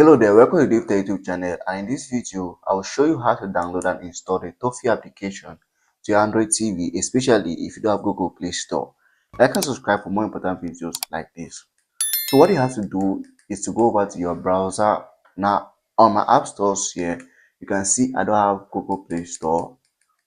Hello there, welcome to DaveTech YouTube channel, and in this video, I will show you how to download and install the Toffee application to your Android TV, especially if you don't have Google Play Store. Like and subscribe for more important videos like this. So what you have to do is to go over to your browser. Now, on my app stores here, you can see I don't have Google Play Store.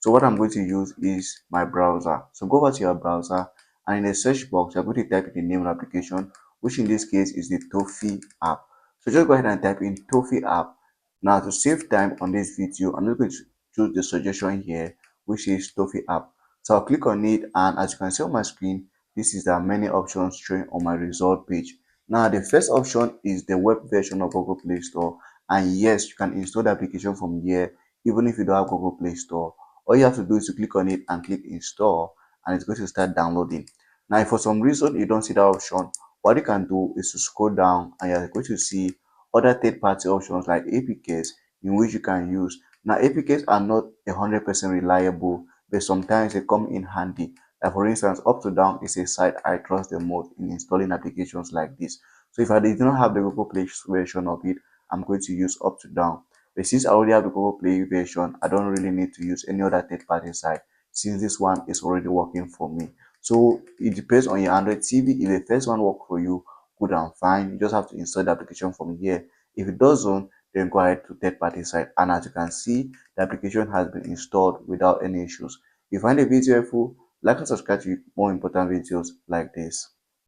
So what I'm going to use is my browser. So go over to your browser, and in the search box, you're going to type in the name of the application, which in this case is the Toffee app. So just go ahead and type in Toffee app. Now to save time on this video, I'm just going to choose the suggestion here, which is Toffee app. So I'll click on it, and as you can see on my screen, this is the many options showing on my result page. Now the first option is the web version of Google Play Store, and yes, you can install the application from here even if you don't have Google Play Store. All you have to do is to click on it and click install, and it's going to start downloading. Now if for some reason you don't see that option, what you can do is to scroll down, and you're going to see other third-party options like APKs in which you can use. Now APKs are not 100% reliable, but sometimes they come in handy. Like for instance, Up to Down is a site I trust the most in installing applications like this. So if I did not have the Google Play version of it, I'm going to use Up to Down. But since I already have the Google Play version, I don't really need to use any other third-party site since this one is already working for me. So it depends on your Android TV. If the first one works for you, good and fine. You just have to install the application from here. If it doesn't, then go ahead to third-party site. And as you can see, the application has been installed without any issues. If you find the video helpful, like and subscribe to more important videos like this.